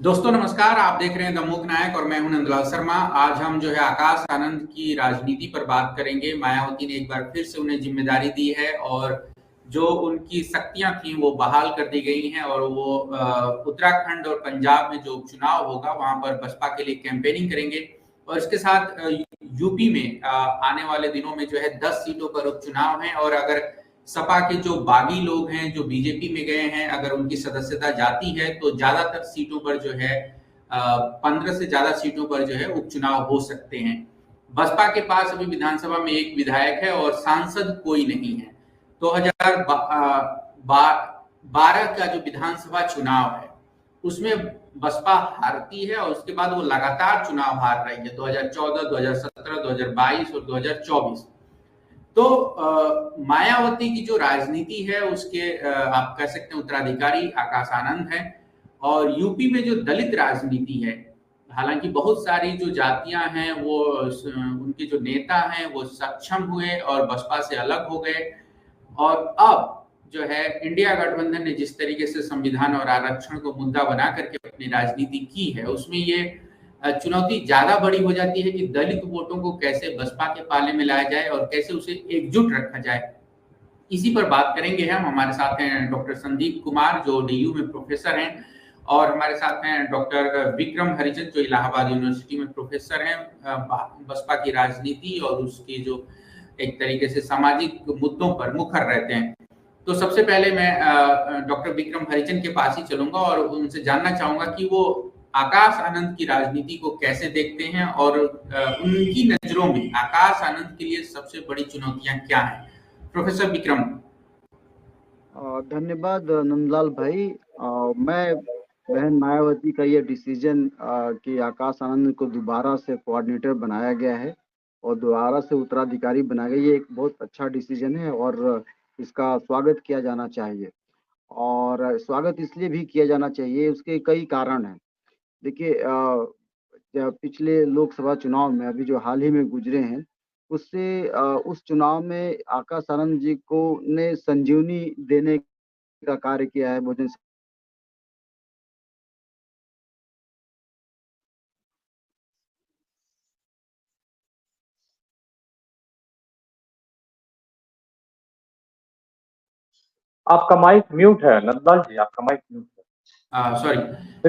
दोस्तों नमस्कार। आप देख रहे हैं द मूक नायक और मैं हूं नंदलाल शर्मा। आज हम जो है आकाश आनंद की राजनीति पर बात करेंगे। मायावती ने एक बार फिर से उन्हें जिम्मेदारी दी है और जो उनकी शक्तियां थी वो बहाल कर दी गई हैं और वो उत्तराखंड और पंजाब में जो उपचुनाव होगा वहां पर बसपा के लिए कैंपेनिंग करेंगे। और इसके साथ यूपी में आने वाले दिनों में जो है 10 सीटों पर उपचुनाव है और अगर सपा के जो बागी लोग हैं जो बीजेपी में गए हैं, अगर उनकी सदस्यता जाती है तो ज्यादातर सीटों पर जो है 15 से ज्यादा सीटों पर जो है उपचुनाव हो सकते हैं। बसपा के पास अभी विधानसभा में एक विधायक है और सांसद कोई नहीं है। 2012 का जो विधानसभा चुनाव है उसमें बसपा हारती है और उसके बाद वो लगातार चुनाव हार रही है 2014, 2017, 2022 और 2024। तो मायावती की जो राजनीति है उसके आप कह सकते हैं उत्तराधिकारी आकाश आनंद है। और यूपी में जो दलित राजनीति है, हालांकि बहुत सारी जो जातियां हैं वो उनके जो नेता हैं वो सक्षम हुए और बसपा से अलग हो गए। और अब जो है इंडिया गठबंधन ने जिस तरीके से संविधान और आरक्षण को मुद्दा बना करके अपनी राजनीति की है उसमें ये चुनौती ज्यादा बड़ी हो जाती है कि दलित वोटों को कैसे बसपा के पाले में लाया जाए और कैसे उसे एकजुट रखा जाए। इसी पर बात करेंगे हम। हमारे साथ हैं डॉक्टर संदीप कुमार जो डीयू में प्रोफेसर हैं और हमारे साथ हैं डॉक्टर विक्रम हरिजन जो इलाहाबाद यूनिवर्सिटी में प्रोफेसर हैं। बसपा की राजनीति और उसकी जो एक तरीके से सामाजिक मुद्दों पर मुखर रहते हैं। तो सबसे पहले मैं डॉक्टर विक्रम हरिजन के पास ही चलूंगा और उनसे जानना चाहूंगा कि वो आकाश आनंद की राजनीति को कैसे देखते हैं और उनकी नजरों में आकाश आनंद के लिए सबसे बड़ी चुनौतियां क्या हैं। प्रोफेसर विक्रम। धन्यवाद नंदलाल भाई। मैं बहन मायावती का ये डिसीजन कि आकाश आनंद को दोबारा से कोऑर्डिनेटर बनाया गया है और दोबारा से उत्तराधिकारी बनाया गया, ये एक बहुत अच्छा डिसीजन है और इसका स्वागत किया जाना चाहिए। और स्वागत इसलिए भी किया जाना चाहिए, उसके कई कारण हैं। देखिए, पिछले लोकसभा चुनाव में अभी जो हाल ही में गुजरे हैं उससे उस चुनाव में आकाश आनंद जी को ने संजीवनी देने का कार्य किया है बहुजन। आपका माइक म्यूट है नंदलाल जी, आपका माइक म्यूट है। सॉरी,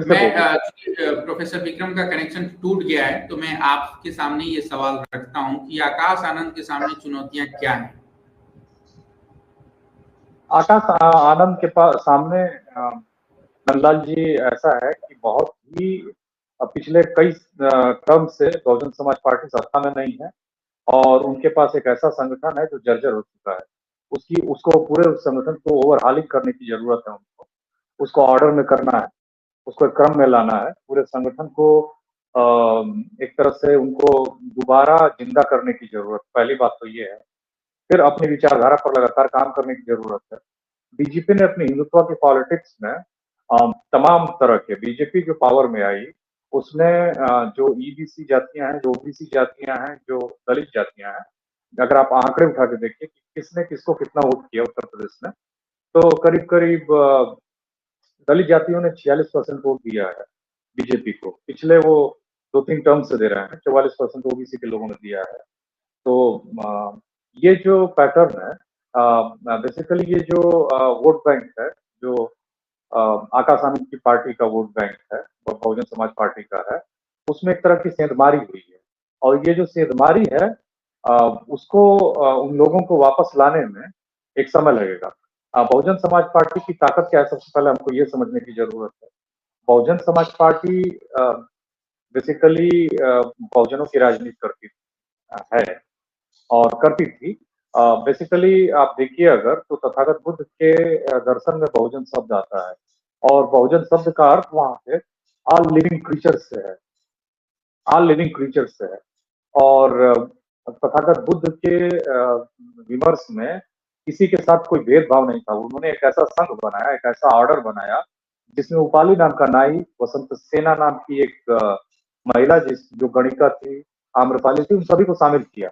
मैं प्रोफेसर विक्रम का कनेक्शन टूट गया है तो मैं आपके सामने ये सवाल रखता हूं कि आकाश आनंद के सामने चुनौतियां क्या हैं। आकाश आनंद के पास सामने नंदलाल जी ऐसा है कि बहुत ही पिछले कई क्रम से बहुजन समाज पार्टी सत्ता में नहीं है और उनके पास एक ऐसा संगठन है जो जर्जर हो चुका है। उसको पूरे उस संगठन को ओवरहालिंग करने की जरूरत है। उसको ऑर्डर में करना है, उसको एक क्रम में लाना है, पूरे संगठन को एक तरह से उनको दोबारा जिंदा करने की जरूरत, पहली बात तो ये है। फिर अपनी विचारधारा पर लगातार काम करने की जरूरत है। बीजेपी ने अपनी हिंदुत्व की पॉलिटिक्स में तमाम तरह के, बीजेपी जो पावर में आई उसने जो ईबीसी जातियां हैं, जो ओबीसी जातियां हैं, जो दलित जातियां हैं, अगर आप आंकड़े उठा के देखिए कि किसने किसको कितना वोट किया उत्तर प्रदेश में, तो करीब करीब दलित जातियों ने 46% वोट दिया है बीजेपी को। पिछले वो 2-3 टर्म से दे रहे हैं, 44% ओबीसी के लोगों ने दिया है। तो ये जो पैटर्न है, बेसिकली ये जो वोट बैंक है, जो आकाश आनंद की पार्टी का वोट बैंक है, बहुजन समाज पार्टी का है, उसमें एक तरह की सेंधमारी हुई है। और ये जो सेंधमारी है उसको उन लोगों को वापस लाने में एक समय लगेगा। बहुजन समाज पार्टी की ताकत क्या है, सबसे पहले हमको ये समझने की जरूरत है। बहुजन समाज पार्टी बेसिकली बहुजनों की राजनीति करती है और करती थी। बेसिकली आप देखिए अगर, तो तथागत बुद्ध के दर्शन में बहुजन शब्द आता है और बहुजन शब्द का अर्थ वहां पे ऑल लिविंग क्रीचर्स से है, ऑल लिविंग क्रीचर्स से है। और तथागत बुद्ध के विमर्श में किसी के साथ कोई भेदभाव नहीं था। उन्होंने एक ऐसा संघ बनाया, एक ऐसा ऑर्डर बनाया जिसमें उपाली नाम का नाई, वसंत सेना नाम की एक महिला जो गणिका थी, आम्रपाली थी, उन सभी को शामिल किया।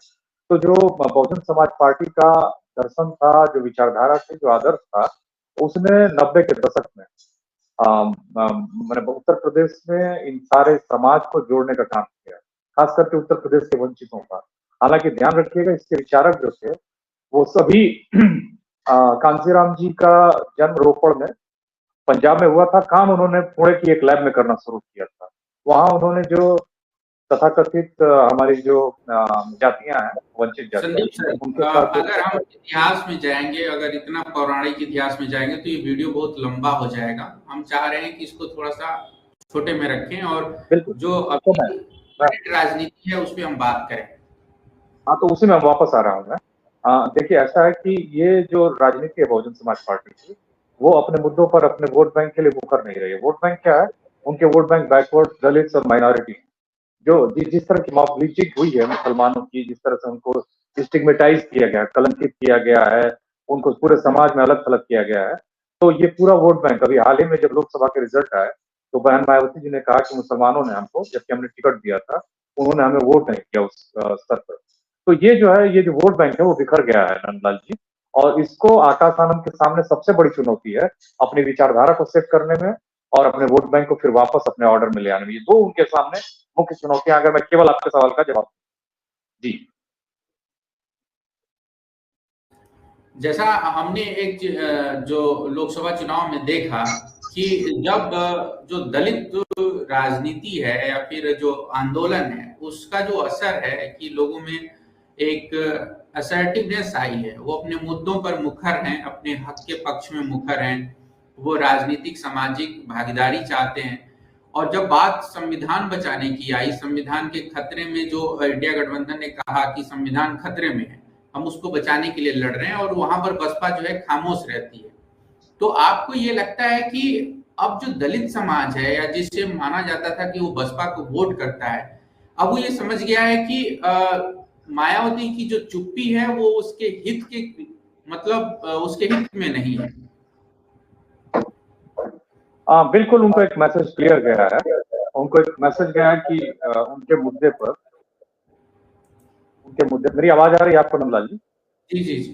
तो जो बहुजन समाज पार्टी का दर्शन था, जो विचारधारा थी, जो आदर्श था, उसने 90 के दशक में मैंने उत्तर प्रदेश में इन सारे समाज को जोड़ने का काम किया, खास करके उत्तर प्रदेश के वंचितों का। हालांकि ध्यान रखिएगा, इसके विचारक जो थे वो सभी कांसीराम जी का जन्म रोपड़ में पंजाब में हुआ था। काम उन्होंने पुणे की एक लैब में करना शुरू किया था। वहां उन्होंने जो तथाकथित हमारी जो जातियां हैं, वंचित जातियां, संदीप सर, उनके साथ अगर हम इतिहास में जाएंगे, अगर इतना पौराणिक इतिहास में जाएंगे तो ये वीडियो बहुत लंबा हो जाएगा। हम चाह रहे हैं कि इसको थोड़ा सा छोटे में रखें और बिल्कुल जो तो अभी राजनीति है उस पर हम बात करें। हाँ, तो उसी में वापस आ रहा हूँ मैं। देखिए, ऐसा है कि ये जो राजनीति है बहुजन समाज पार्टी की, वो अपने मुद्दों पर अपने वोट बैंक के लिए मुखर नहीं रही है। वोट बैंक क्या है? उनके वोट बैंक बैकवर्ड, दलित और माइनॉरिटी, जो जिस तरह की मॉब लिंचिंग हुई है मुसलमानों की, जिस तरह से उनको स्टिग्मेटाइज किया गया, कलंकित किया गया है, उनको पूरे समाज में अलग थलग किया गया है। तो ये पूरा वोट बैंक, अभी हाल ही में जब लोकसभा के रिजल्ट आए तो बहन मायावती जी ने कहा कि मुसलमानों ने हमको, जबकि हमने टिकट दिया था, उन्होंने हमें वोट नहीं किया उस स्तर पर। तो ये जो है, ये जो वोट बैंक है वो बिखर गया है नंदलाल जी, और इसको आकाश आनंद के सामने सबसे बड़ी चुनौती है अपनी विचारधारा को सेट करने में और अपने वोट बैंक को फिर वापस अपने ऑर्डर में ले आने में। ये दो उनके सामने मुख्य चुनौतियां, अगर मैं केवल आपके सवाल का जवाब जी। जैसा हमने एक जो लोकसभा चुनाव में देखा कि जब जो दलित राजनीति है या फिर जो आंदोलन है उसका जो असर है कि लोगों में एक असर्टिवनेस आई है, वो अपने मुद्दों पर मुखर हैं, अपने हक के पक्ष में मुखर हैं, वो राजनीतिक सामाजिक भागीदारी चाहते हैं। और जब बात संविधान बचाने की आई, संविधान के खतरे में, जो इंडिया गठबंधन ने कहा कि संविधान खतरे में है, हम उसको बचाने के लिए लड़ रहे हैं, और वहां पर बसपा जो है खामोश रहती है। तो आपको ये लगता है कि अब जो दलित समाज है या जिससे माना जाता था कि वो बसपा को वोट करता है, अब वो ये समझ गया है कि मायावती की जो चुप्पी है वो उसके हित के, मतलब उसके हित में नहीं है? बिल्कुल, उनको एक मैसेज क्लियर गया है। उनको एक मैसेज गया है कि उनके मुद्दे, मेरी आवाज आ रही है आपको नंदलाल जी? जी जी जी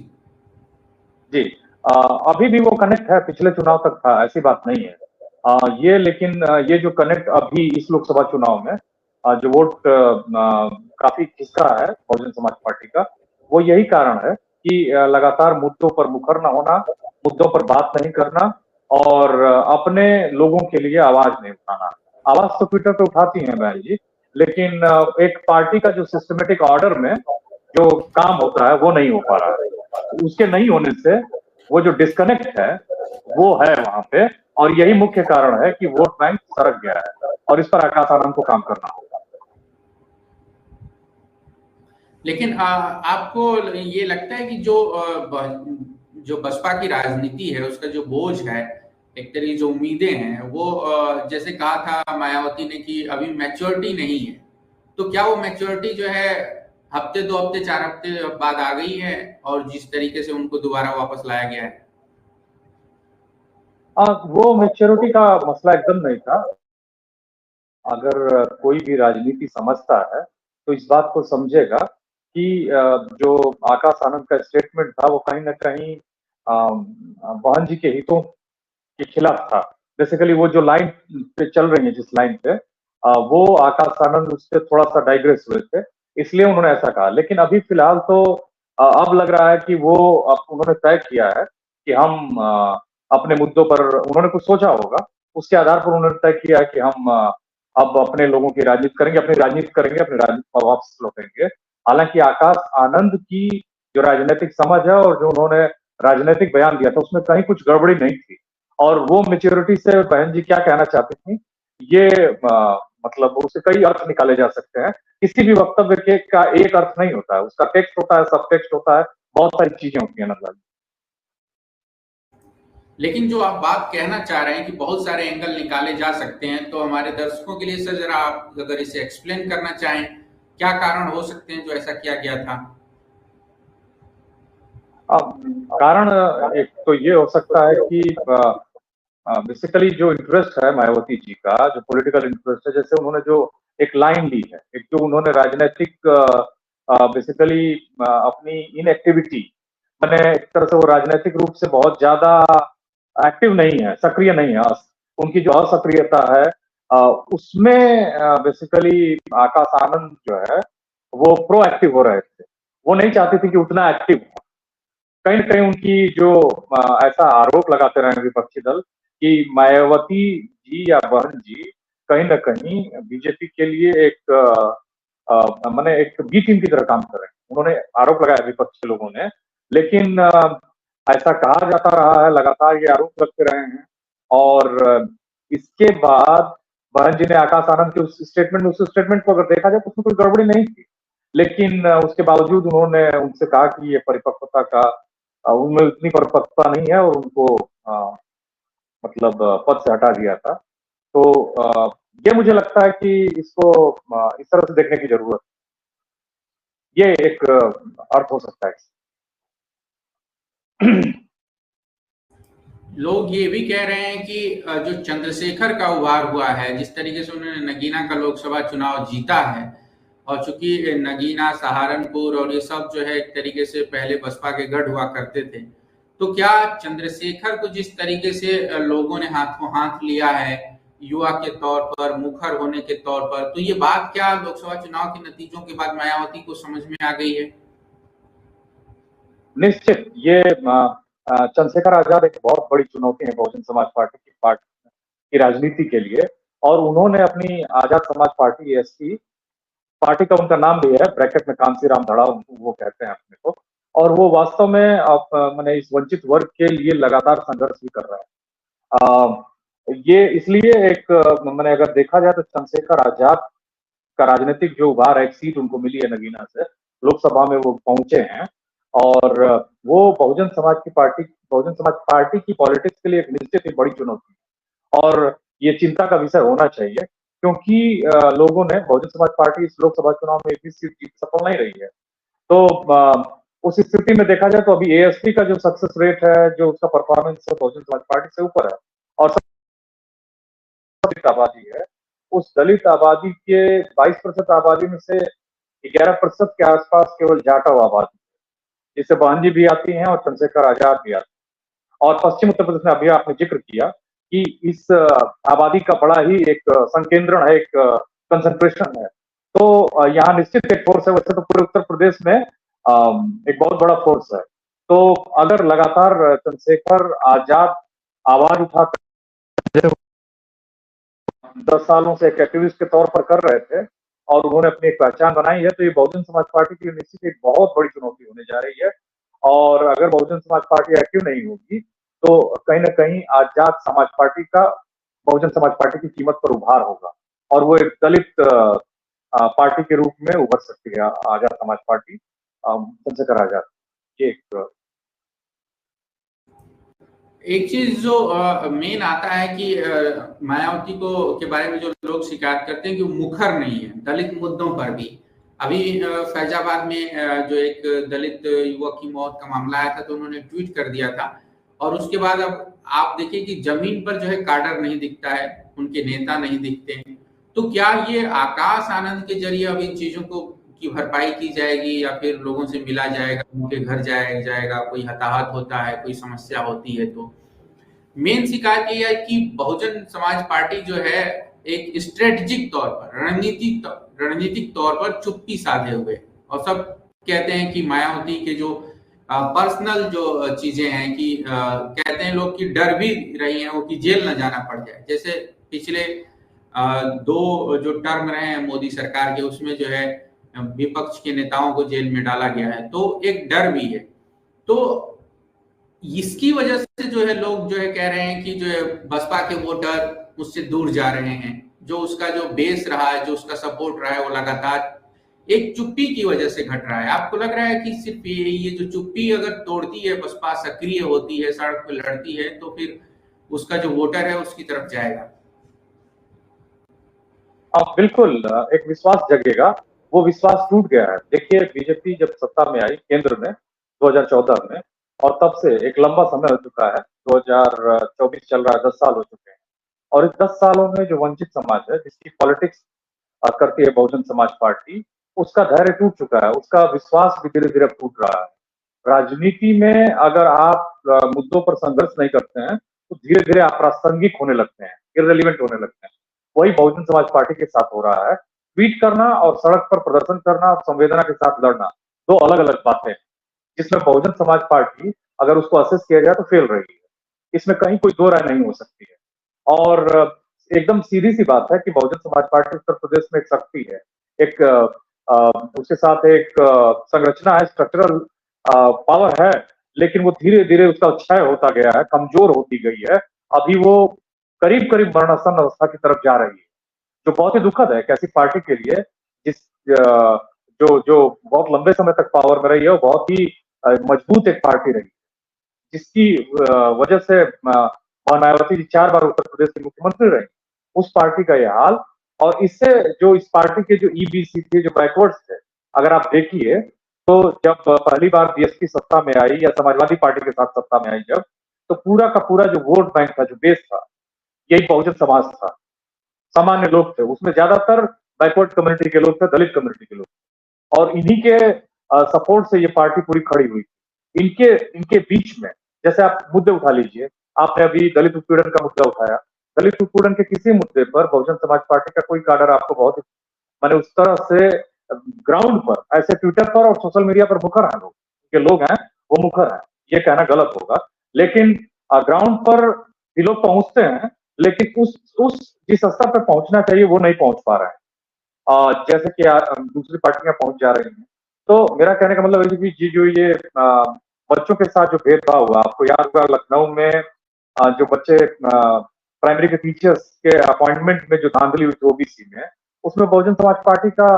जी। अभी भी वो कनेक्ट है, पिछले चुनाव तक था, ऐसी बात नहीं है। लेकिन ये जो कनेक्ट अभी इस लोकसभा चुनाव में जो वोट काफी खिसका है बहुजन समाज पार्टी का, वो यही कारण है कि लगातार मुद्दों पर मुखर न होना, मुद्दों पर बात नहीं करना और अपने लोगों के लिए आवाज नहीं उठाना। आवाज तो ट्विटर पे उठाती हैं बहन जी, लेकिन एक पार्टी का जो सिस्टमेटिक ऑर्डर में जो काम होता है वो नहीं हो पा रहा है। उसके नहीं होने से वो जो डिस्कनेक्ट है वो है वहां पे, और यही मुख्य कारण है कि वोट बैंक सरक गया है, और इस पर आकाश आनंद को काम करना होगा। लेकिन आपको ये लगता है कि जो बसपा की राजनीति है उसका जो बोझ है, एक तरीके जो उम्मीदें हैं, वो जैसे कहा था मायावती ने कि अभी मैच्योरिटी नहीं है, तो क्या वो मैच्योरिटी जो है हफ्ते, 2 हफ्ते, 4 हफ्ते बाद आ गई है, और जिस तरीके से उनको दोबारा वापस लाया गया है? वो मैच्योरिटी का मसला एकदम नहीं था। अगर कोई भी राजनीति समझता है तो इस बात को समझेगा कि जो आकाश आनंद का स्टेटमेंट था वो कहीं ना कहीं बहन जी के हितों के खिलाफ था। बेसिकली वो जो लाइन पे चल रही है, जिस लाइन पे वो आकाश आनंद उससे थोड़ा सा डाइग्रेस हुए थे, इसलिए उन्होंने ऐसा कहा। लेकिन अभी फिलहाल तो अब लग रहा है कि वो उन्होंने तय किया है कि हम अपने मुद्दों पर, उन्होंने कुछ सोचा होगा, उसके आधार पर उन्होंने तय किया है कि हम अब अपने लोगों की राजनीति करेंगे, अपनी राजनीति पर वापस लौटेंगे। हालांकि आकाश आनंद की जो राजनीतिक समझ है और जो उन्होंने राजनीतिक बयान दिया था उसमें कहीं कुछ गड़बड़ी नहीं थी, और वो मेच्योरिटी से बहन जी क्या कहना चाहती थी, ये मतलब उससे कई अर्थ निकाले जा सकते हैं। किसी भी वक्तव्य के का एक अर्थ नहीं होता है, उसका टेक्स्ट होता है, सब टेक्स्ट होता है, बहुत सारी चीजें होती है नजर। लेकिन जो आप बात कहना चाह रहे हैं कि बहुत सारे एंगल निकाले जा सकते हैं, तो हमारे दर्शकों के लिए सर जरा आप अगर इसे एक्सप्लेन करना चाहें, क्या कारण हो सकते हैं जो ऐसा किया गया था? कारण एक तो ये हो सकता है कि बेसिकली जो इंटरेस्ट है मायावती जी का, जो पॉलिटिकल इंटरेस्ट है, जैसे उन्होंने जो एक लाइन ली है, एक जो उन्होंने राजनीतिक बेसिकली अपनी इनएक्टिविटी, मैंने एक तरह से वो राजनीतिक रूप से बहुत ज्यादा एक्टिव नहीं है, सक्रिय नहीं है, उनकी जो असक्रियता है उसमें बेसिकली आकाश आनंद जो है वो प्रोएक्टिव हो रहे थे। वो नहीं चाहते थे कि उतना एक्टिव हो। कहीं न कहीं उनकी जो ऐसा आरोप लगाते रहे विपक्षी दल कि मायावती जी या बहन जी कहीं न कहीं बीजेपी के लिए एक माने एक बी टीम की तरह काम कर रहे हैं। उन्होंने आरोप लगाया विपक्ष के लोगों ने, लेकिन ऐसा कहा जाता रहा है, लगातार ये आरोप लगते रहे हैं और इसके बाद बहन जी ने आकाश आनंद के उस स्टेटमेंट को अगर देखा जाए तो उसमें कोई गड़बड़ी नहीं थी। लेकिन उसके बावजूद उन्होंने उनसे कहा कि ये परिपक्वता का उनमें उतनी परिपक्वता नहीं है और उनको मतलब पद से हटा दिया था। तो ये मुझे लगता है कि इसको इस तरह से देखने की जरूरत है। ये एक अर्थ हो सकता है। लोग ये भी कह रहे हैं कि जो चंद्रशेखर का उभार हुआ है, जिस तरीके से उन्होंने नगीना का लोकसभा चुनाव जीता है, और चूंकि नगीना, सहारनपुर और ये सब जो है एक तरीके से पहले बसपा के गढ़ हुआ करते थे, तो क्या चंद्रशेखर को जिस तरीके से लोगों ने हाथों हाथ लिया है युवा के तौर पर, मुखर होने के तौर पर, तो ये बात क्या लोकसभा चुनाव के नतीजों के बाद मायावती को समझ में आ गई है? निश्चित ये चंद्रशेखर आजाद एक बहुत बड़ी चुनौती है बहुजन समाज पार्टी की राजनीति के लिए, और उन्होंने अपनी Azad Samaj party ASP party का उनका नाम भी है, ब्रैकेट में कांसीराम धड़ा वो कहते हैं अपने को, और वो वास्तव में मैंने इस वंचित वर्ग के लिए लगातार संघर्ष भी कर रहा है। ये इसलिए एक मैंने अगर देखा जाए तो चंद्रशेखर आजाद का राजनीतिक जो उभार है, एक सीट उनको मिली है नगीना से, लोकसभा में वो पहुंचे हैं और वो बहुजन समाज पार्टी की पॉलिटिक्स के लिए एक निश्चित ही बड़ी चुनौती है और ये चिंता का विषय होना चाहिए, क्योंकि लोगों ने बहुजन समाज पार्टी इस लोकसभा चुनाव में एक भी सीट जीत सफल नहीं रही है। तो उस स्थिति में देखा जाए तो अभी एएसपी का जो सक्सेस रेट है, जो उसका परफॉर्मेंस है, बहुजन समाज पार्टी से ऊपर है और दलित आबादी है, उस दलित आबादी के 22% आबादी में से 11% के आसपास केवल जाटव आबादी, जिससे बहन जी भी आती हैं और चंद्रशेखर आजाद भी आते हैं। और पश्चिम उत्तर प्रदेश में अभी आपने जिक्र किया कि इस आबादी का बड़ा ही एक संकेंद्रण है, एक कंसंट्रेशन है। तो यहाँ निश्चित एक फोर्स है, वैसे तो पूरे उत्तर प्रदेश में एक बहुत बड़ा फोर्स है। तो अगर लगातार चंद्रशेखर आजाद आवाज उठाकर 10 सालों से एक एक्टिविस्ट के तौर पर कर रहे थे और उन्होंने अपनी एक पहचान बनाई है, तो ये बहुजन समाज पार्टी के लिए निश्चित एक बहुत बड़ी चुनौती होने जा रही है। और अगर बहुजन समाज पार्टी एक्टिव नहीं होगी तो कहीं ना कहीं आजाद समाज पार्टी का बहुजन समाज पार्टी की कीमत पर उभार होगा और वो एक दलित पार्टी के रूप में उभर सकती है आजाद समाज पार्टी, चंद्रशेखर आजाद। ये एक चीज जो मेन आता है कि मायावती को के बारे में जो लोग शिकायत करते हैं कि वो मुखर नहीं है दलित मुद्दों पर भी। अभी फैजाबाद में जो एक दलित युवक की मौत का मामला आया था, तो उन्होंने ट्वीट कर दिया था, और उसके बाद अब आप देखिए कि जमीन पर जो है काडर नहीं दिखता है, उनके नेता नहीं दिखते हैं। तो क्या ये आकाश आनंद के जरिए अब इन चीजों को की भरपाई की जाएगी, या फिर लोगों से मिला जाएगा, उनके घर जाएगा, कोई हताहत होता है, कोई समस्या होती है? तो मेन शिकायत ये है कि बहुजन समाज पार्टी जो है एक स्ट्रेटेजिक तौर पर, रणनीतिक तौर पर चुप्पी साधे हुए, और सब कहते हैं कि मायावती के जो पर्सनल जो चीजें हैं कि कहते हैं लोग कि डर भी रही हैं वो कि जेल न जाना पड़ जाए। जैसे पिछले 2 जो टर्म रहे हैं मोदी सरकार के, उसमें जो है विपक्ष के नेताओं को जेल में डाला गया है, तो एक डर भी है। तो इसकी वजह से जो है लोग जो है कह रहे हैं कि जो है बसपा के वोटर उससे दूर जा रहे हैं, जो उसका जो बेस रहा है, जो उसका सपोर्ट रहा है, वो लगातार एक चुप्पी की वजह से घट रहा है। आपको लग रहा है कि सिर्फ ये जो चुप्पी अगर तोड़ती है, बसपा सक्रिय होती है, सड़क पर लड़ती है, तो फिर उसका जो वोटर है उसकी तरफ जाएगा? बिल्कुल एक विश्वास जगेगा, वो विश्वास टूट गया है। देखिए बीजेपी जब सत्ता में आई केंद्र में 2014 में, और तब से एक लंबा समय हो चुका है, 2024 चल रहा है, 10 साल हो चुके हैं, और इस 10 सालों में जो वंचित समाज है, जिसकी पॉलिटिक्स करती है बहुजन समाज पार्टी, उसका धैर्य टूट चुका है, उसका विश्वास भी धीरे धीरे टूट रहा है। राजनीति में अगर आप मुद्दों पर संघर्ष नहीं करते हैं तो धीरे धीरे अप्रासंगिक होने लगते हैं, इररिलेवेंट होने लगते हैं। वही बहुजन समाज पार्टी के साथ हो रहा है। ट्वीट करना और सड़क पर प्रदर्शन करना और संवेदना के साथ लड़ना दो अलग अलग बातें हैं, जिसमें बहुजन समाज पार्टी अगर उसको असेस किया जाए तो फेल रही है, इसमें कहीं कोई दो राय नहीं हो सकती है। और एकदम सीधी सी बात है कि बहुजन समाज पार्टी उत्तर प्रदेश में एक शक्ति है, एक उसके साथ एक संरचना है, स्ट्रक्चरल पावर है, लेकिन वो धीरे धीरे उसका क्षय होता गया है, कमजोर होती गई है। अभी वो करीब करीब मरणासन अवस्था की तरफ जा रही है, जो बहुत ही दुखद है एक ऐसी पार्टी के लिए जिस जो जो बहुत लंबे समय तक पावर में रही है और बहुत ही मजबूत एक पार्टी रही, जिसकी वजह से मायावती जी 4 बार उत्तर प्रदेश के मुख्यमंत्री रहे। उस पार्टी का यह हाल, और इससे जो इस पार्टी के जो ईबीसी थे, जो बैकवर्ड्स थे, अगर आप देखिए तो जब पहली बार बीएसपी सत्ता में आई या समाजवादी पार्टी के साथ सत्ता में आई जब, तो पूरा का पूरा जो वोट बैंक था, जो बेस था, यही बहुजन समाज था। सामान्य लोग थे, उसमें ज्यादातर बैकवर्ड कम्युनिटी के लोग थे, दलित कम्युनिटी के लोग, और इन्हीं के सपोर्ट से ये पार्टी पूरी खड़ी हुई। इनके इनके बीच में जैसे आप मुद्दे उठा लीजिए, आपने अभी दलित उत्पीड़न का मुद्दा उठाया। दलित उत्पीड़न के किसी मुद्दे पर बहुजन समाज पार्टी का कोई काडर आपको बहुत माने उस तरह से ग्राउंड पर, ऐसे ट्विटर पर और सोशल मीडिया पर मुखर हैं लोग, के लोग हैं वो मुखर हैं, ये कहना गलत होगा, लेकिन ग्राउंड पर भी लोग पहुंचते हैं, लेकिन उस जिस स्तर पर पहुंचना चाहिए वो नहीं पहुंच पा रहे हैं, जैसे कि दूसरी पार्टियां पहुंच जा रही हैं। तो मेरा कहने का मतलब है कि जो ये बच्चों के साथ जो भेदभाव हुआ, आपको याद होगा लखनऊ में जो बच्चे प्राइमरी के टीचर्स के अपॉइंटमेंट में जो धांधली हुई थी ओबीसी में, उसमें बहुजन समाज पार्टी का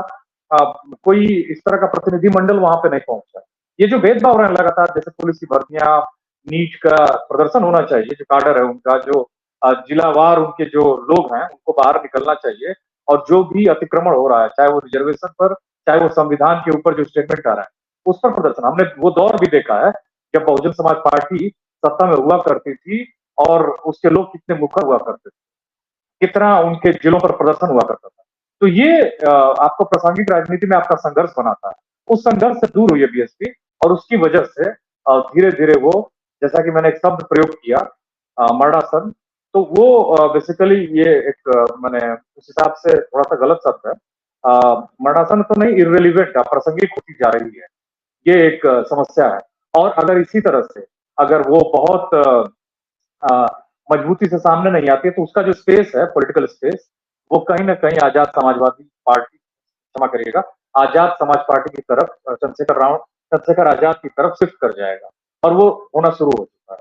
कोई इस तरह का प्रतिनिधि मंडल वहां पे नहीं पहुंचा। ये जो भेदभाव रहे लगातार, जैसे पुलिस की भर्तियां, नीट का प्रदर्शन होना चाहिए, जो काडर है उनका, जो जिलावार उनके जो लोग हैं उनको बाहर निकलना चाहिए, और जो भी अतिक्रमण हो रहा है, चाहे वो रिजर्वेशन पर, चाहे वो संविधान के ऊपर जो स्टेटमेंट आ रहा है, उस पर प्रदर्शन। हमने वो दौर भी देखा है जब बहुजन समाज पार्टी सत्ता में हुआ करती थी और उसके लोग कितने मुखर हुआ करते थे, कितना उनके जिलों पर प्रदर्शन हुआ करता था। तो ये आपको प्रासंगिक राजनीति में आपका संघर्ष बनाता है। उस संघर्ष से दूर हुई है बीएसपी, और उसकी वजह से धीरे धीरे वो, जैसा कि मैंने एक शब्द प्रयोग किया मरणासन, तो वो बेसिकली ये एक मैंने उस हिसाब से थोड़ा सा गलत शब्द है, मरणासन तो नहीं, इररिलेवेंट, अप्रासंगिक होती जा रही है, ये एक समस्या है। और अगर इसी तरह से अगर वो बहुत मजबूती से सामने नहीं आती है, तो उसका जो स्पेस है, पॉलिटिकल स्पेस, वो कहीं ना कहीं आजाद समाजवादी पार्टी, क्षमा करिएगा, आजाद समाज पार्टी की तरफ, चंद्रशेखर आजाद की तरफ शिफ्ट कर जाएगा, और वो होना शुरू हो चुका है,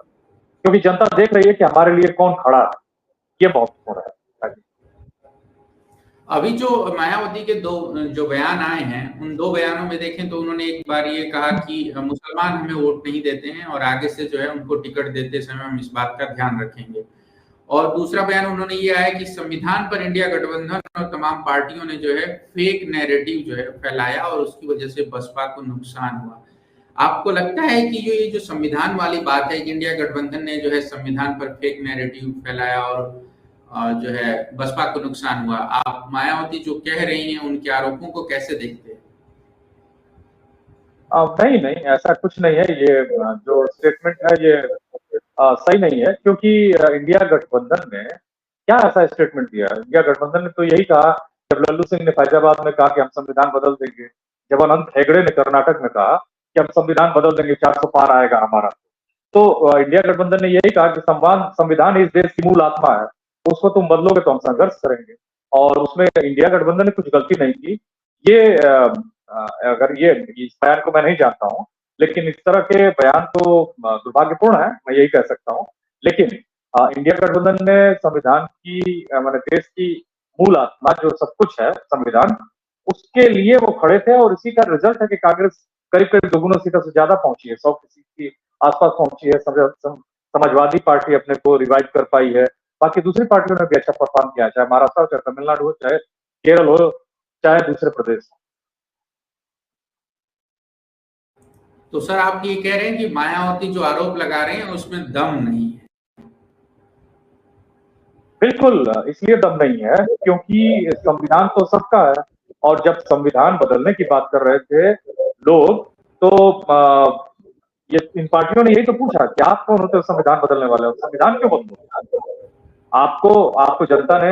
क्योंकि जनता देख रही है कि हमारे लिए कौन खड़ा है। ये महत्वपूर्ण है। अभी जो मायावती के दो जो बयान आए हैं, उन 2 बयानों में देखें तो उन्होंने एक बार ये कहा कि मुसलमान हमें वोट नहीं देते हैं और आगे से जो है उनको टिकट देते समय हम इस बात का ध्यान रखेंगे। और दूसरा बयान उन्होंने ये आया कि संविधान पर इंडिया गठबंधन और तमाम पार्टियों ने जो है फेक नैरेटिव जो है फैलाया और उसकी वजह से बसपा को नुकसान हुआ। आपको लगता है कि ये जो संविधान वाली बात है कि इंडिया गठबंधन ने जो है संविधान पर फेक नैरेटिव फैलाया और जो है बसपा को नुकसान हुआ, आप मायावती जो कह रही हैं उनके आरोपों को कैसे देखते हैं? नहीं नहीं, ऐसा कुछ नहीं है। ये जो स्टेटमेंट है ये सही नहीं है, क्योंकि इंडिया गठबंधन ने क्या ऐसा स्टेटमेंट दिया? इंडिया गठबंधन ने तो यही कहा, जब लल्लू सिंह ने फैजाबाद में कहा कि हम संविधान बदल देंगे, जब अनंत हेगड़े ने कर्नाटक में कहा कि हम संविधान बदल देंगे, 400 पार आएगा हमारा, तो इंडिया गठबंधन ने यही कहा कि संविधान इस देश की मूल आत्मा है, उसको तुम बदलोगे तो हम संघर्ष करेंगे। और उसमें इंडिया गठबंधन ने कुछ गलती नहीं की। ये अगर ये इस बयान को मैं नहीं जानता हूँ, लेकिन इस तरह के बयान तो दुर्भाग्यपूर्ण है, मैं यही कह सकता हूँ। लेकिन इंडिया गठबंधन ने संविधान की मैंने देश की मूल आत्मा जो सब कुछ है संविधान, उसके लिए वो खड़े थे, और इसी का रिजल्ट है कि कांग्रेस करीब करीब 2 सीटों से ज्यादा पहुंची है, 100 सीट की आसपास पहुंची है। समाजवादी पार्टी अपने को रिवाइव कर पाई है। बाकी दूसरी पार्टियों ने भी अच्छा परफॉर्म किया, चाहे महाराष्ट्र हो, चाहे तमिलनाडु हो, चाहे केरल हो, चाहे दूसरे प्रदेश हो। तो सर आप ये कह रहे हैं कि मायावती जो आरोप लगा रहे हैं उसमें दम नहीं है? बिल्कुल, इसलिए दम नहीं है क्योंकि संविधान तो सबका है, और जब संविधान बदलने की बात कर रहे थे लोग, तो ये इन पार्टियों ने यही तो पूछा कि आप कौन होते हो संविधान बदलने वाले हो, संविधान क्यों बदलो? आपको जनता ने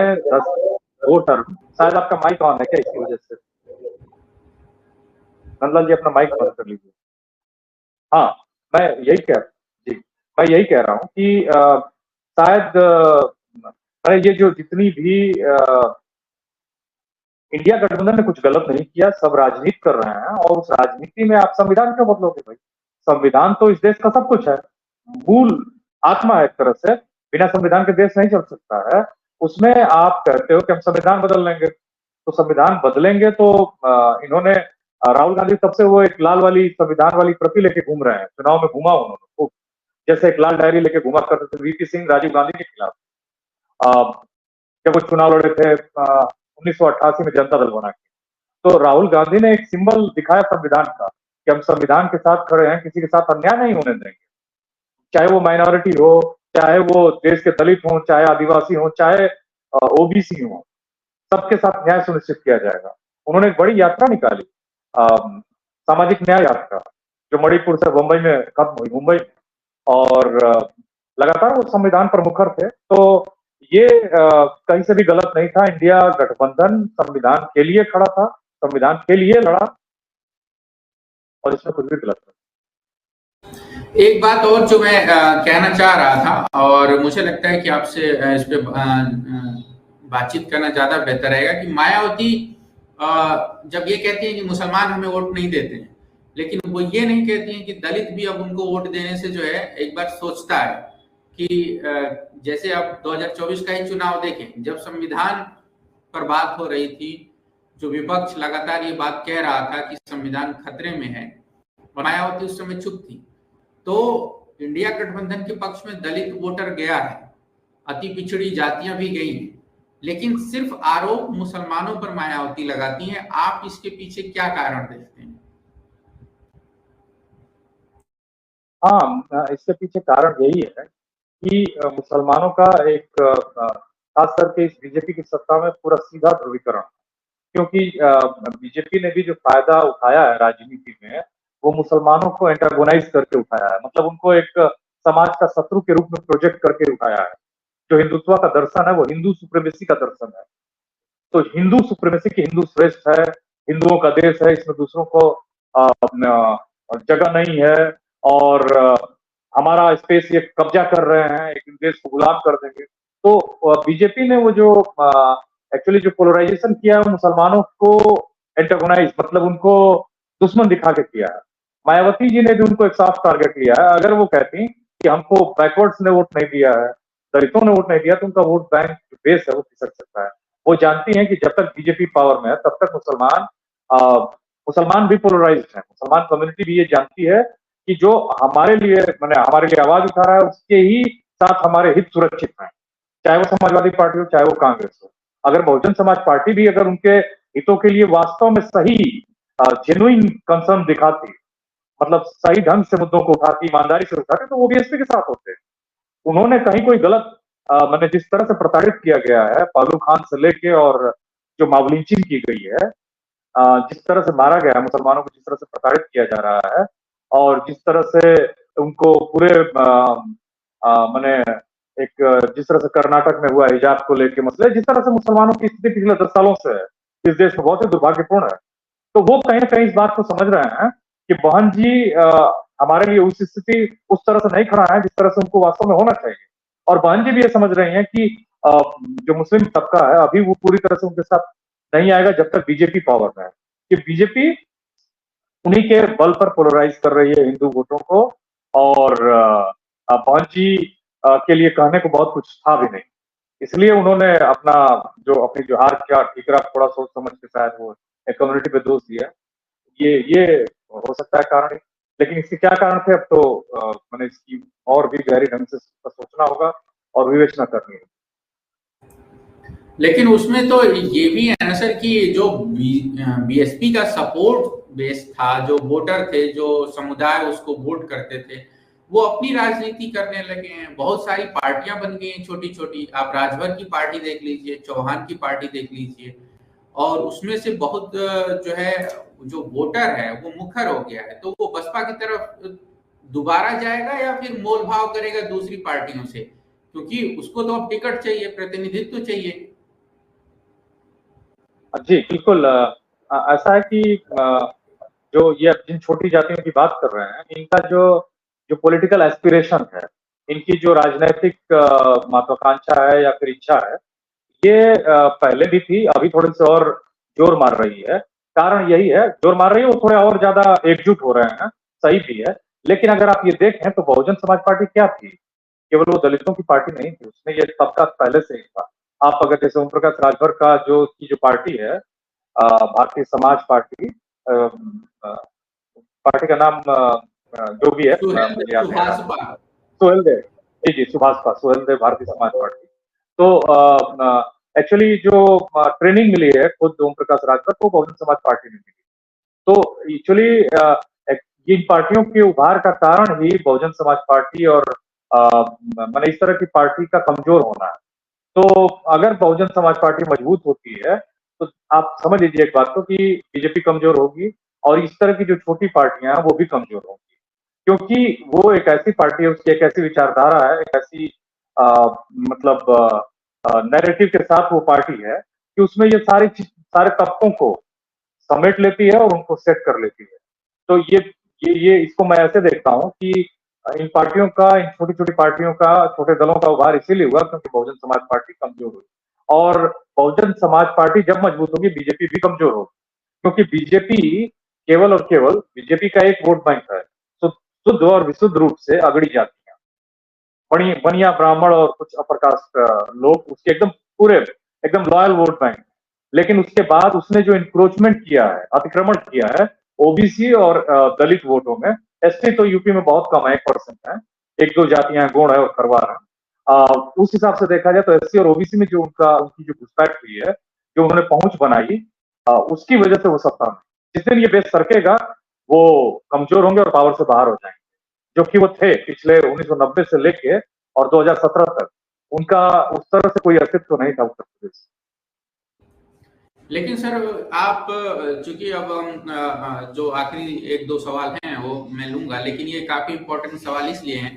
2 टर्म, शायद आपका माइक ऑन है क्या इसकी वजह से? नंदलाल जी अपना माइक बंद कर लीजिए। हाँ, मैं यही कह रहा हूँ कि शायद अरे ये जो जितनी भी इंडिया गठबंधन ने कुछ गलत नहीं किया, सब राजनीति कर रहे हैं, और उस राजनीति में आप संविधान क्यों बदलोगे भाई? संविधान तो इस देश का सब कुछ है, मूल आत्मा है एक तरह से। बिना संविधान के देश नहीं चल सकता है। उसमें आप कहते हो कि हम संविधान बदल लेंगे, तो संविधान बदलेंगे तो इन्होंने राहुल गांधी तब से वो एक लाल वाली संविधान वाली प्रति लेके घूम रहे हैं। चुनाव में घूमा उन्होंने खूब, जैसे एक लाल डायरी लेके घूमा करते थे वीपी सिंह राजीव गांधी के खिलाफ, जब वो चुनाव लड़े थे 1988 में जनता दल बना के। तो राहुल गांधी ने एक सिंबल दिखाया संविधान का कि हम संविधान के साथ खड़े हैं, किसी के साथ अन्याय नहीं होने देंगे, चाहे वो माइनॉरिटी हो, चाहे वो देश के दलित हो, चाहे आदिवासी हो, चाहे ओबीसी हो, सबके साथ न्याय सुनिश्चित किया जाएगा। उन्होंने एक बड़ी यात्रा निकाली, सामाजिक न्याय यात्रा, जो मणिपुर से मुंबई में खत्म हुई, मुंबई में, और लगातार वो संविधान पर मुखर थे। तो ये कहीं से भी गलत नहीं था। इंडिया गठबंधन संविधान के लिए खड़ा था, संविधान के लिए लड़ा, और इसमें कुछ भी गलत नहीं। एक बात और जो मैं कहना चाह रहा था, और मुझे लगता है कि आपसे इस पे बातचीत करना ज्यादा बेहतर रहेगा, कि मायावती जब ये कहती है कि मुसलमान हमें वोट नहीं देते हैं, लेकिन वो ये नहीं कहती हैं कि दलित भी अब उनको वोट देने से जो है एक बार सोचता है कि जैसे अब 2024 का ही चुनाव देखें, जब संविधान पर बात हो रही थी, जो विपक्ष लगातार ये बात कह रहा था कि संविधान खतरे में है, मायावती उस समय चुप थी। तो इंडिया गठबंधन के पक्ष में दलित वोटर गया है, अति पिछड़ी जातियां भी गई हैं, लेकिन सिर्फ आरोप मुसलमानों पर मायावती लगाती हैं। आप इसके पीछे क्या कारण देखते हैं? हाँ, इसके पीछे कारण यही है कि मुसलमानों का एक खास करके इस बीजेपी की सत्ता में पूरा सीधा ध्रुवीकरण, क्योंकि बीजेपी ने भी जो फायदा उठाया है राजनीति में, वो मुसलमानों को एंटागोनाइज करके उठाया है, मतलब उनको एक समाज का शत्रु के रूप में प्रोजेक्ट करके उठाया है। जो हिंदुत्व का दर्शन है वो हिंदू सुप्रीमेसी का दर्शन है। तो हिंदू सुप्रीमेसी की हिंदू श्रेष्ठ है, हिंदुओं का देश है, इसमें दूसरों को जगह नहीं है, और हमारा स्पेस ये कब्जा कर रहे हैं, एक देश को गुलाम कर देंगे। तो बीजेपी ने वो जो एक्चुअली जो पोलराइजेशन किया है मुसलमानों को एंटागोनाइज, मतलब उनको दुश्मन दिखा के किया है। मायावती जी ने भी उनको एक साफ टारगेट लिया है। अगर वो कहती कि हमको बैकवर्ड्स ने वोट नहीं दिया है, दलितों ने वोट नहीं दिया, तो उनका वोट बैंक बेस है वो खिसक सकता है। वो जानती हैं कि जब तक बीजेपी पावर में है तब तक मुसलमान भी पोलराइज्ड है। मुसलमान कम्युनिटी भी ये जानती है कि जो हमारे लिए हमारे लिए आवाज उठा रहा है उसके ही साथ हमारे हित सुरक्षित हैं, चाहे वो समाजवादी पार्टी हो, चाहे वो कांग्रेस हो। अगर बहुजन समाज पार्टी भी अगर उनके हितों के लिए वास्तव में सही जेन्युइन कंसर्न दिखाती, मतलब सही ढंग से मुद्दों को उठाती, ईमानदारी से उठाती, तो वो बीएसपी के साथ होते। उन्होंने कहीं कोई गलत जिस तरह से प्रताड़ित किया गया है फालू खान से लेके, और जो मावलिंचिंग की गई है, जिस तरह से मारा गया है मुसलमानों को, जिस तरह से प्रताड़ित किया जा रहा है, और जिस तरह से उनको पूरे जिस तरह से कर्नाटक में हुआ हिजाब को लेके मसले, जिस तरह से मुसलमानों की स्थिति पिछले 10 सालों से है इस देश में, बहुत ही दुर्भाग्यपूर्ण है। तो वो कहीं ना कहीं इस बात को समझ रहे हैं कि बहन जी हमारे लिए उस स्थिति उस तरह से नहीं खड़ा है जिस तरह से उनको वास्तव में होना चाहिए। और बहन जी भी ये समझ रही हैं कि जो मुस्लिम तबका है अभी वो पूरी तरह से उनके साथ नहीं आएगा जब तक बीजेपी पावर में है, कि बीजेपी उन्हीं के बल पर पोलराइज कर रही है हिंदू वोटों को। और बहन जी के लिए कहने को बहुत कुछ था भी नहीं, इसलिए उन्होंने अपनी जो हार का ठीकरा थोड़ा सोच समझ के शायद वो कम्युनिटी पे दोष दिया। ये हो सकता है कारण, लेकिन इसके क्या कारण थे अब तो मैंने इसकी और भी गहरी ढंग से सोचना होगा और विवेचना करनी है। लेकिन उसमें तो ये भी है ना सर कि जो बीएसपी का सपोर्ट बेस था, जो वोटर थे, जो समुदाय उसको वोट करते थे, वो अपनी राजनीति करने लगे हैं। बहुत सारी पार्टियां बन गई हैं छोटी छोटी। आप राजभर की पार्टी देख लीजिए, चौहान की पार्टी देख लीजिए, और उसमें से बहुत जो है जो वोटर है वो मुखर हो गया है, तो वो बसपा की तरफ दोबारा जाएगा या फिर मोल भाव करेगा दूसरी पार्टियों से, क्योंकि उसको तो अब टिकट चाहिए, प्रतिनिधित्व चाहिए। जी बिल्कुल। ऐसा है कि जो ये जिन छोटी जातियों की बात कर रहे हैं, इनका जो जो पॉलिटिकल एस्पिरेशन है, इनकी जो राजनीतिक महत्वाकांक्षा है या फिर इच्छा है, ये पहले भी थी, अभी थोड़ी सी और जोर मार रही है। कारण यही है, जोर मार रही है, वो थोड़े और ज्यादा एकजुट हो रहे हैं, सही भी है। लेकिन अगर आप ये देखें तो बहुजन समाज पार्टी क्या थी? केवल वो दलितों की पार्टी नहीं थी, उसने ये तबका पहले से ही था। आप अगर जैसे ओम प्रकाश राजभर का जो की जो पार्टी है, भारतीय समाज पार्टी, पार्टी का नाम जो भी है, मुझे याद नहीं आ रहा। सुभाषपा। सोहेल देव, जी जी, सुभाषपा, सोहेल देव, भारतीय समाज पार्टी। तो एक्चुअली जो ट्रेनिंग मिली है खुद ओम प्रकाश राजभर को बहुजन समाज पार्टी में मिली। तो एक्चुअली इन पार्टियों के उभार का कारण ही बहुजन समाज पार्टी और मैंने इस तरह की पार्टी का कमजोर होना है। तो अगर बहुजन समाज पार्टी मजबूत होती है, तो आप समझ लीजिए एक बात को कि बीजेपी कमजोर होगी और इस तरह की जो छोटी पार्टियां हैं वो भी कमजोर होंगी, क्योंकि वो एक ऐसी पार्टी है, उसकी एक ऐसी विचारधारा है, एक ऐसी अ, मतलब नैरेटिव के साथ वो पार्टी है कि उसमें ये सारे तबकों को समेट लेती है और उनको सेट कर लेती है। तो ये इसको मैं ऐसे देखता हूँ कि इन पार्टियों का, इन छोटी-छोटी पार्टियों का, छोटे दलों का उभार इसीलिए हुआ क्योंकि बहुजन समाज पार्टी कमजोर हुई। और बहुजन समाज पार्टी जब मजबूत होगी, बीजेपी भी कमजोर होगी, क्योंकि बीजेपी केवल और केवल बीजेपी का एक वोट बैंक है। शुद्ध और विशुद्ध रूप से अगड़ी जातियां, बनिया ब्राह्मण और कुछ अपर कास्ट लोग उसके एकदम पूरे एकदम लॉयल वोट बैंक। लेकिन उसके बाद उसने जो इंक्रोचमेंट किया है, अतिक्रमण किया है ओबीसी और दलित वोटों में। एसटी तो यूपी में बहुत कम है, 1% है, एक दो जातियां गोंड है और खरवार है। उस हिसाब से देखा जाए तो एससी और ओबीसी में जो उनकी जो घुसपैठ हुई है, जो उन्होंने पहुंच बनाई, उसकी वजह से वो सत्ता में। जिस दिन ये बेस सरकेगा, वो कमजोर होंगे और पावर से बाहर हो जाएंगे, जो कि वो थे पिछले 1990 से लेके और 2017 तक। उनका उस तरह से कोई अस्तित्व तो नहीं था उत्तर प्रदेश। लेकिन सर आप, चूंकि अब हम जो आखिरी एक दो सवाल हैं वो मैं लूंगा, लेकिन ये काफी इंपॉर्टेंट सवाल इसलिए हैं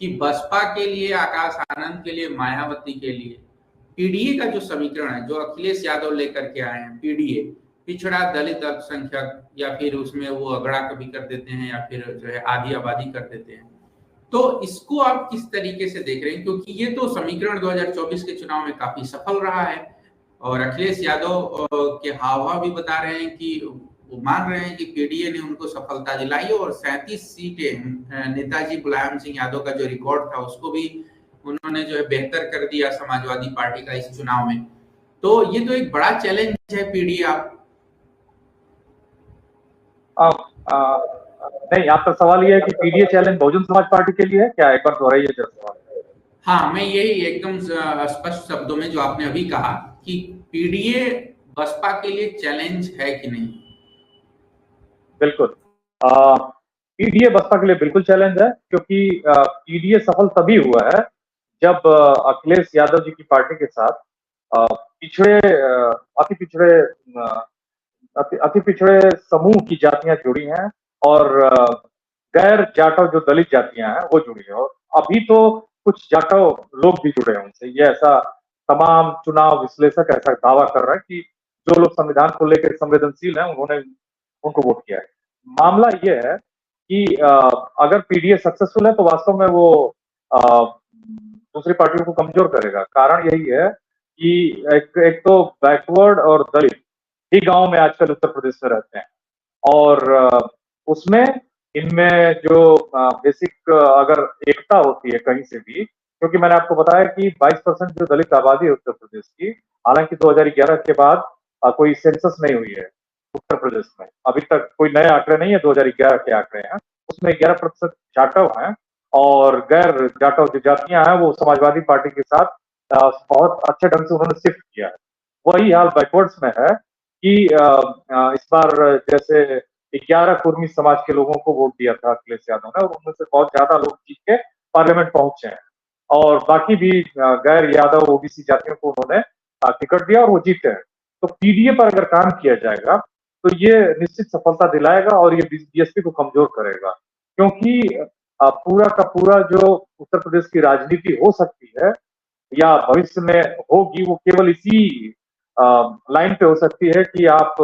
कि बसपा के लिए, आकाश आनंद के लिए, मायावती के लिए पीडीए का जो समीकरण है, जो अखिलेश यादव लेकर के आए हैं, पीडीए, पिछड़ा दलित अल्पसंख्यक, या फिर उसमें वो अगड़ा कभी कर देते हैं या फिर जो है आधी आबादी कर देते हैं, तो इसको आप किस तरीके से देख रहे हैं? क्योंकि ये तो समीकरण 2024 के चुनाव में काफी सफल रहा है और अखिलेश यादव के हाव भाव भी बता रहे हैं कि वो मान रहे हैं कि पीडीए ने उनको सफलता दिलाई और 37 सीटें, नेताजी मुलायम सिंह यादव का जो रिकॉर्ड था उसको भी उन्होंने जो है बेहतर कर दिया समाजवादी पार्टी का इस चुनाव में। तो ये तो एक बड़ा चैलेंज है पीडीए। आप नहीं, आपका सवाल ये है कि PDA challenge Bahujan Samaj party के लिए है क्या? एक बार दोहराइए जरा सवाल। हाँ, मैं यही एकदम स्पष्ट शब्दों में जो आपने अभी कहा कि पीडीए बसपा के लिए चैलेंज है कि नहीं? बिल्कुल, पीडीए बसपा के लिए बिल्कुल चैलेंज है, क्योंकि पीडीए सफल तभी हुआ है जब अखिलेश यादव जी की पार्टी के साथ पिछड़े, अति पिछड़े अति पिछड़े समूह की जातियां जुड़ी हैं और गैर जाटव जो दलित जातियां हैं वो जुड़ी है। और अभी तो कुछ जाटव लोग भी जुड़े हैं उनसे। ये ऐसा तमाम चुनाव विश्लेषक ऐसा दावा कर रहे हैं कि जो लोग संविधान को लेकर संवेदनशील हैं उन्होंने उनको वोट किया है। मामला ये है कि अगर पीडीए सक्सेसफुल है तो वास्तव में वो दूसरी पार्टियों को कमजोर करेगा। कारण यही है कि एक तो बैकवर्ड और दलित ही गांव में आजकल उत्तर प्रदेश में रहते हैं और उसमें इनमें जो बेसिक अगर एकता होती है कहीं से भी, क्योंकि मैंने आपको बताया कि 22% जो दलित आबादी है उत्तर प्रदेश की, हालांकि 2011 के बाद कोई सेंसस नहीं हुई है उत्तर प्रदेश में, अभी तक कोई नए आंकड़े नहीं है, 2011 के आंकड़े हैं, उसमें 11% जाटव हैं और गैर जाटव जो जातियां हैं वो समाजवादी पार्टी के साथ बहुत अच्छे ढंग से उन्होंने शिफ्ट किया है। वही हाल बैकवर्ड्स में है कि इस बार जैसे 11 कुर्मी समाज के लोगों को वोट दिया था अखिलेश यादव ने और उनमें से बहुत ज्यादा लोग जीत के पार्लियामेंट पहुंचे हैं और बाकी भी गैर यादव ओबीसी जातियों को उन्होंने टिकट दिया और वो जीते हैं। तो पीडीए पर अगर काम किया जाएगा तो ये निश्चित सफलता दिलाएगा और ये बीएसपी को कमजोर करेगा, क्योंकि पूरा का पूरा जो उत्तर प्रदेश की राजनीति हो सकती है या भविष्य में होगी, वो केवल इसी लाइन पे हो सकती है कि आप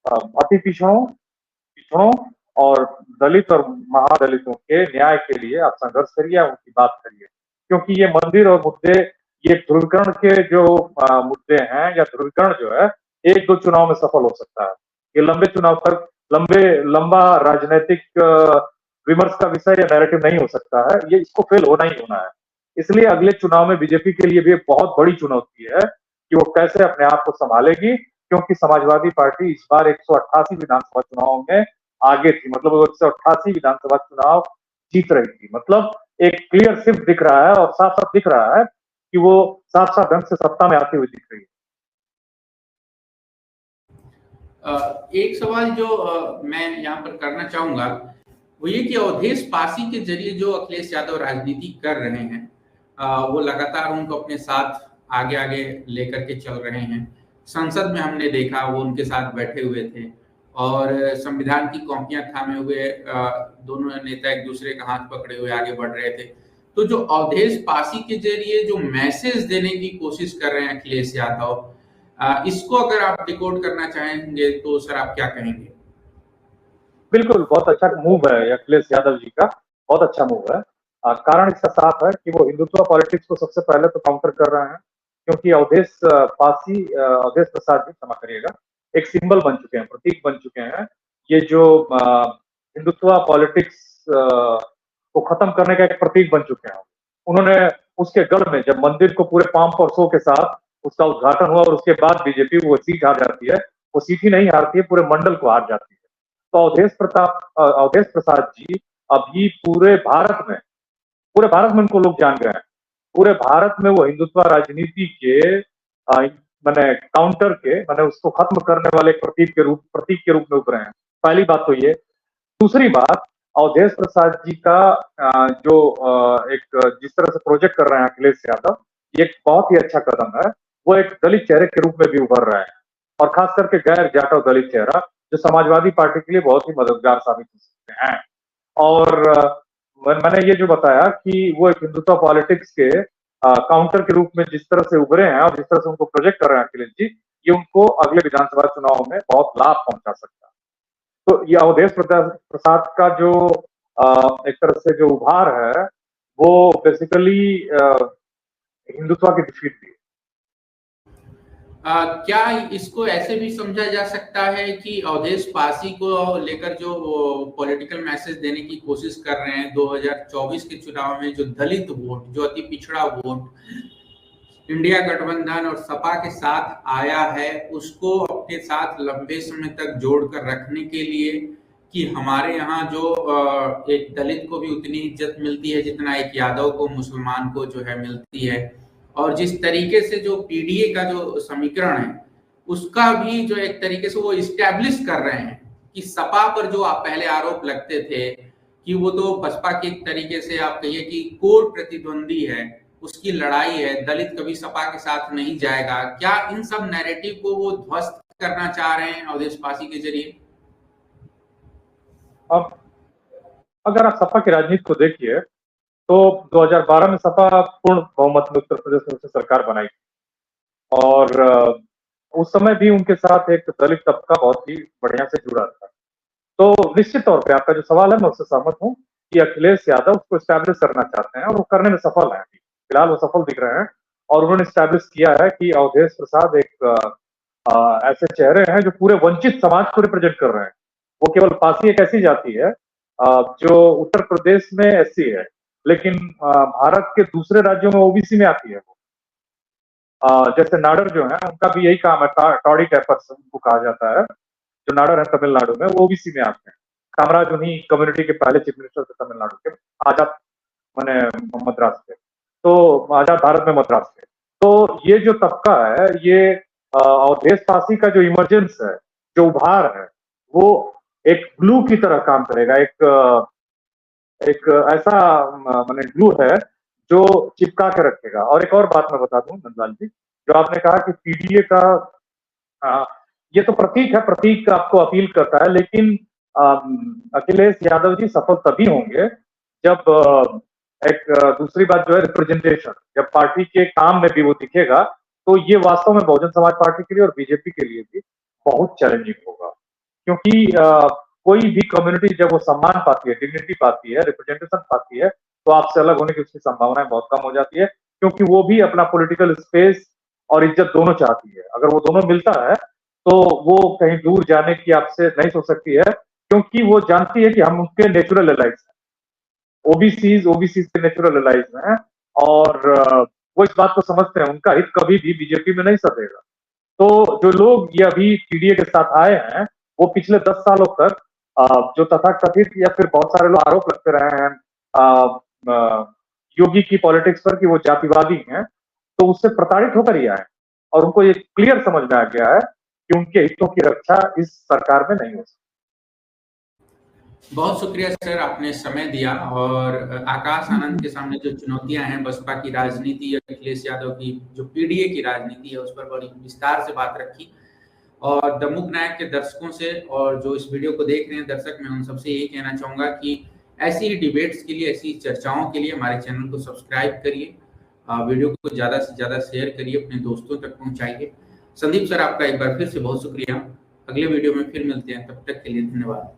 अति पिछड़ों और दलित और महादलितों के न्याय के लिए आप संघर्ष करिए, उनकी बात करिए, क्योंकि ये मंदिर और मुद्दे, ये ध्रुवीकरण के जो मुद्दे हैं या ध्रुवीकरण जो है, एक दो चुनाव में सफल हो सकता है। ये लंबे चुनाव तक लंबा राजनीतिक विमर्श का विषय या नैरेटिव नहीं हो सकता है, ये इसको फेल होना ही होना है। इसलिए अगले चुनाव में बीजेपी के लिए भी एक बहुत बड़ी चुनौती है कि वो कैसे अपने आप को संभालेगी, क्योंकि समाजवादी पार्टी इस बार 188 विधानसभा चुनाव में आगे थी, मतलब वो 188 विधानसभा चुनाव जीत रही थी। मतलब एक क्लियर शिफ्ट दिख रहा है और साफ साफ दिख रहा है कि वो साफ साफ ढंग से सत्ता में आती हुई दिख रही है। एक सवाल जो मैं यहाँ पर करना चाहूंगा वो ये कि अवधेश पासी के जरिए जो अखिलेश यादव राजनीति कर रहे हैं, वो लगातार उनको अपने साथ आगे आगे लेकर के चल रहे हैं। संसद में हमने देखा वो उनके साथ बैठे हुए थे और संविधान की कॉपियां थामे हुए दोनों नेता एक दूसरे का हाथ पकड़े हुए आगे बढ़ रहे थे। तो जो अवधेश पासी के जरिए जो मैसेज देने की कोशिश कर रहे हैं अखिलेश यादव, इसको अगर आप डिकोड करना चाहेंगे तो सर आप क्या कहेंगे? बिल्कुल, बहुत अच्छा मूव है अखिलेश यादव जी का, बहुत अच्छा मूव है। कारण इसका साफ है कि वो हिंदुत्व पॉलिटिक्स को सबसे पहले तो काउंटर कर रहे हैं, क्योंकि अवधेश प्रसाद जी, क्षमा करिएगा, एक सिंबल बन चुके हैं, प्रतीक बन चुके हैं। ये जो हिंदुत्व पॉलिटिक्स को खत्म करने का एक प्रतीक बन चुके हैं। उन्होंने उसके गढ़ में जब मंदिर को पूरे पांप और शो के साथ उसका उद्घाटन हुआ और उसके बाद बीजेपी वो सीट हार जाती है, वो सीट ही नहीं हारती है, पूरे मंडल को हार जाती है। तो अवधेश प्रसाद जी अभी पूरे भारत में उनको लोग जान गए हैं। पूरे भारत में वो हिंदुत्व राजनीति के मैंने काउंटर के, मैंने उसको खत्म करने वाले प्रतीक के रूप में उभरे हैं। पहली बात तो ये। दूसरी बात, अवधेश प्रसाद जी का जो एक जिस तरह से प्रोजेक्ट कर रहे हैं अखिलेश यादव, ये एक बहुत ही अच्छा कदम है। वो एक दलित चेहरे के रूप में भी उभर रहे हैं और खास करके गैर जाटव दलित चेहरा, जो समाजवादी पार्टी के लिए बहुत ही मददगार साबित हो सकते हैं। और मैंने ये जो बताया कि वो एक हिंदुत्व पॉलिटिक्स के काउंटर के रूप में जिस तरह से उभरे हैं और जिस तरह से उनको प्रोजेक्ट कर रहे हैं अखिलेश जी, ये उनको अगले विधानसभा चुनाव में बहुत लाभ पहुंचा सकता है। तो ये अवधेश प्रसाद का जो एक तरह से जो उभार है, वो बेसिकली हिंदुत्व की डिफीट भी है। क्या इसको ऐसे भी समझा जा सकता है कि अवधेश पासी को लेकर जो पॉलिटिकल मैसेज देने की कोशिश कर रहे हैं 2024 के चुनाव में, जो दलित वोट, जो अति पिछड़ा वोट इंडिया गठबंधन और सपा के साथ आया है, उसको अपने साथ लंबे समय तक जोड़कर रखने के लिए कि हमारे यहाँ जो एक दलित को भी उतनी इज्जत मिलती है जितना एक यादव को, मुसलमान को जो है मिलती है, और जिस तरीके से जो पीडीए का जो समीकरण है उसका भी जो एक तरीके से वो इस्टेब्लिश कर रहे हैं कि सपा पर जो आप पहले आरोप लगते थे कि वो तो बसपा के एक तरीके से आप कहिए कि कोर प्रतिद्वंदी है, उसकी लड़ाई है, दलित कभी सपा के साथ नहीं जाएगा। क्या इन सब नैरेटिव को वो ध्वस्त करना चाह रहे हैं अवधेश पासी के जरिए? अब अगर आप सपा की राजनीति को देखिए तो 2012 में सपा पूर्ण बहुमत में उत्तर प्रदेश में उसने सरकार बनाई और उस समय भी उनके साथ एक दलित तबका बहुत ही बढ़िया से जुड़ा था। तो निश्चित तौर पे आपका जो सवाल है मैं उससे सहमत हूँ कि अखिलेश यादव उसको एस्टैब्लिश करना चाहते हैं और वो करने में सफल हैं। फिलहाल वो सफल दिख रहे हैं और उन्होंने एस्टैब्लिश किया है कि अवधेश प्रसाद एक ऐसे चेहरे हैं जो पूरे वंचित समाज को रिप्रेजेंट कर रहे हैं। वो केवल पासी एक ऐसी जाति है जो उत्तर प्रदेश में एससी है, लेकिन भारत के दूसरे राज्यों में ओबीसी में आती है। वो जैसे नाडर जो है उनका भी यही काम है, टॉडी टैपर्स उनको कहा जाता है, जो नाडर है तमिलनाडु में, वो ओबीसी में आते हैं। कामराज उन्हीं कम्युनिटी के पहले चीफ मिनिस्टर थे तमिलनाडु के, आजाद माने मद्रास के, तो आजाद भारत में मद्रास के। तो ये जो तबका है, ये अवधेश पासी का जो इमरजेंस है, जो उभार है, वो एक ग्लू की तरह काम करेगा। एक ऐसा माने ग्लू है जो चिपका के रखेगा। और एक और बात मैं बता दूं नंदलाल जी, जो आपने कहा कि पीडीए का ये तो प्रतीक है, प्रतीक आपको अपील करता है, लेकिन अखिलेश यादव जी सफल तभी होंगे जब एक दूसरी बात जो है रिप्रेजेंटेशन, जब पार्टी के काम में भी वो दिखेगा तो ये वास्तव में बहुजन समाज पार्टी के लिए और बीजेपी के लिए भी बहुत चैलेंजिंग होगा, क्योंकि कोई भी कम्युनिटी जब वो सम्मान पाती है, डिग्निटी पाती है, रिप्रेजेंटेशन पाती है, तो आपसे अलग होने की उसकी संभावनाएं बहुत कम हो जाती है, क्योंकि वो भी अपना पॉलिटिकल स्पेस और इज्जत दोनों चाहती है। अगर वो दोनों मिलता है तो वो कहीं दूर जाने की आपसे नहीं सोच सकती है, क्योंकि वो जानती है कि हम उनके नेचुरल एलाइज हैं, ओबीसी के नेचुरल एलाइज हैं, और वो इस बात को समझते हैं, उनका हित कभी भी बीजेपी में नहीं सधेगा। तो जो लोग ये अभी पीडीए के साथ आए हैं, वो पिछले 10 सालों तक जो तथाकथित या फिर बहुत सारे लोग आरोप लगते रहे हैं योगी की पॉलिटिक्स पर कि वो जातिवादी हैं, तो उससे प्रताड़ित होकर ही आए, और उनको ये क्लियर समझ में आ गया है कि उनके हितों की रक्षा इस सरकार में नहीं हो सकती। बहुत शुक्रिया सर, आपने समय दिया और आकाश आनंद के सामने जो चुनौतियां हैं बसपा की राजनीति या अखिलेश यादव की जो पीडीए की राजनीति है उस पर बड़ी विस्तार से बात रखी। और द मूक नायक के दर्शकों से और जो इस वीडियो को देख रहे हैं दर्शक, मैं उन सबसे यही कहना चाहूंगा कि ऐसी डिबेट्स के लिए, ऐसी चर्चाओं के लिए हमारे चैनल को सब्सक्राइब करिए, वीडियो को ज्यादा से ज्यादा शेयर करिए, अपने दोस्तों तक पहुंचाइए। संदीप सर, आपका एक बार फिर से बहुत शुक्रिया। अगले वीडियो में फिर मिलते हैं, तब तक के लिए धन्यवाद।